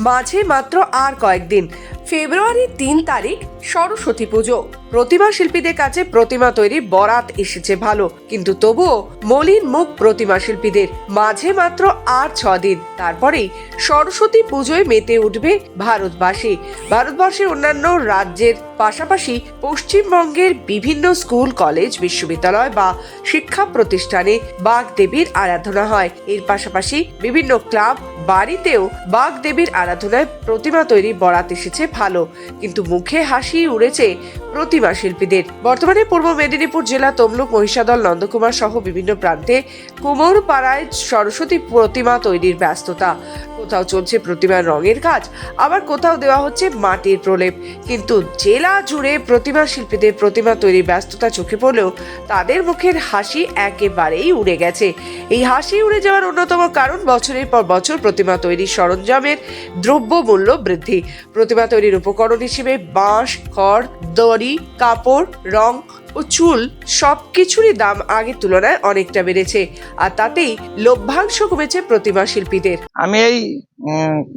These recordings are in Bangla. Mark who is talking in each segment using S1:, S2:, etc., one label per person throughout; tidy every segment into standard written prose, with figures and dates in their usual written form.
S1: মাঝে মাত্র আর কয়েকদিন, ফেব্রুয়ারির ৩ তারিখ সরস্বতী পুজো। প্রতিমা শিল্পীদের কাছে প্রতিমা তৈরি বরাত এসেছে ভালো, কিন্তু তবুও মলিন মুখ প্রতিমা শিল্পীদের। মাঝে মাত্র আর ৬ দিন, তারপরেই সরস্বতী পুজোয় মেতে উঠবে ভারতবাসী। ভারতবর্ষের অন্যান্য রাজ্যের পাশাপাশি পশ্চিমবঙ্গের বিভিন্ন স্কুল, কলেজ, বিশ্ববিদ্যালয় বা শিক্ষা প্রতিষ্ঠানে বাগদেবীর আরাধনা হয়। এর পাশাপাশি বিভিন্ন ক্লাব, বাড়িতেও বাগদেবীর আরাধনায় প্রতিমা তৈরি বরাত এসেছে ভালো, কিন্তু মুখে হাসি উড়েছে প্রতিমা শিল্পীদের। বর্তমানে পূর্ব মেদিনীপুর জেলা তমলুক, মহিষাদল, নন্দকুমার সহ বিভিন্ন প্রান্তে কুমোরপাড়ায় সরস্বতী প্রতিমা তৈরির ব্যস্ততা। কোথাও চলছে প্রতিমার রঙের কাজ, আবার কোথাও দেওয়া হচ্ছে মাটির প্রলেপ। কিন্তু জেলা জুড়ে প্রতিমা শিল্পীদের প্রতিমা তৈরির ব্যস্ততা চোখে পড়লেও তাদের মুখের হাসি একেবারেই উড়ে গেছে। এই হাসি উড়ে যাওয়ার অন্যতম কারণ বছরের পর বছর প্রতিমা তৈরির সরঞ্জামের দ্রব্যমূল্য বৃদ্ধি। প্রতিমা তৈরির উপকরণ হিসেবে বাঁশ, খড়, দড়ি, কাপড়, রং ও চুল সবকিছুরই দাম আগের তুলনায় অনেকটা বেড়েছে, আর তাতেই লভ্যাংশ কমেছে প্রতিমা শিল্পীদের।
S2: আমি এই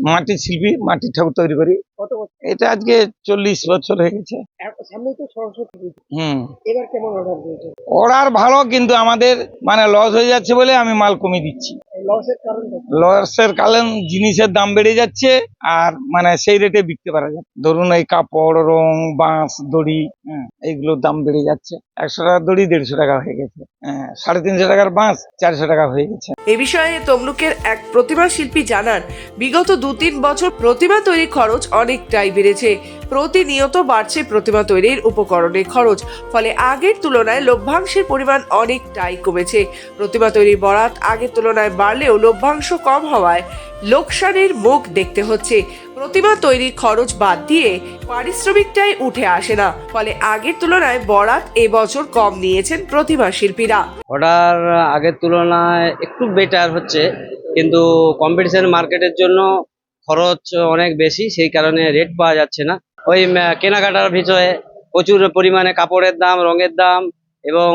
S2: মাটির শিল্পী, মাটির ঠাকুর তৈরি করি।
S3: কত বছর?
S2: এটা আজকে 40 বছর হয়ে গেছে।
S3: সামনেই তো সরস্বতী পুজো, এবার কেমন অর্ডার দিয়েছে?
S2: অর্ডার ভালো, কিন্তু আমাদের লস হয়ে যাচ্ছে বলে আমি মাল কমিয়ে দিচ্ছি।
S3: লসের কারণ?
S2: লসের কারণ জিনিসের দাম বেড়ে যাচ্ছে, আর সেই রেটে বিকতে পারা যায়। ধরুন এই কাপড়, রং, বাঁশ, দড়ি, এইগুলোর দাম বেড়ে যাচ্ছে। 100 টাকার দড়ি 150 টাকা হয়ে গেছে, 350 টাকার বাঁশ 400 টাকা হয়ে গেছে।
S1: এ বিষয়ে তমলুকের এক প্রতিমা শিল্পী জানান, বিগত 2-3 বছর প্রতিমা তৈরির খরচ অনেকটাই বেড়েছে। প্রতিনিয়ত বাড়ছে প্রতিমা তৈরির উপকরণের খরচ, ফলে আগের তুলনায় লভ্যাংশের পরিমাণ অনেকটাই কমেছে। প্রতিমা তৈরির বরাত আগের তুলনায় বাড়লেও লভ্যাংশ কম হওয়ায় লোকসানের মুখ দেখতে হচ্ছে। প্রতিমা তৈরির খরচ বাদ দিয়ে পারিশ্রমিকটাই উঠে আসে না, ফলে আগের তুলনায় বরাত এবছর কম নিয়েছেন প্রতিমা শিল্পীরা।
S4: অর্ডার আগের তুলনায় একটু বেটার হচ্ছে, কিন্তু কম্পিটিশন মার্কেটের জন্য খরচ অনেক বেশি, সেই কারণে রেট পাওয়া যাচ্ছে না। ওই কেনাকাটার ভিতরে প্রচুর পরিমাণে কাপড়ের দাম, রঙের দাম এবং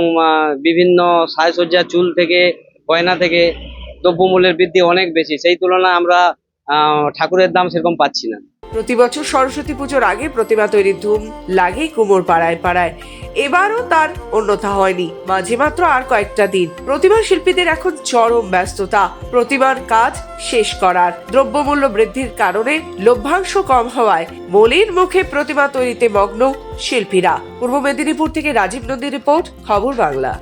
S4: বিভিন্ন সাজসজ্জা, চুল থেকে গয়না থেকে দ্রব্যমূল্যের বৃদ্ধি অনেক বেশি। সেই তুলনায় আমরা ঠাকুরের দাম সেরকম পাচ্ছি না।
S1: প্রতি বছর সরস্বতী পুজোর আগে প্রতিমা তৈরির ধুম লাগে কুমোর পাড়ায় পাড়ায়। এবারও তার অন্যথা হয়নি। মাঝে মাত্র আর কয়েকটা দিন, প্রতিমা শিল্পীদের এখন চরম ব্যস্ততা প্রতিমার কাজ শেষ করার। দ্রব্যমূল্য বৃদ্ধির কারণে লভ্যাংশ কম হওয়ায় মলিন মুখে প্রতিমা তৈরিতে মগ্ন শিল্পীরা। পূর্ব মেদিনীপুর থেকে রাজীব নন্দীর রিপোর্ট, খবর বাংলা।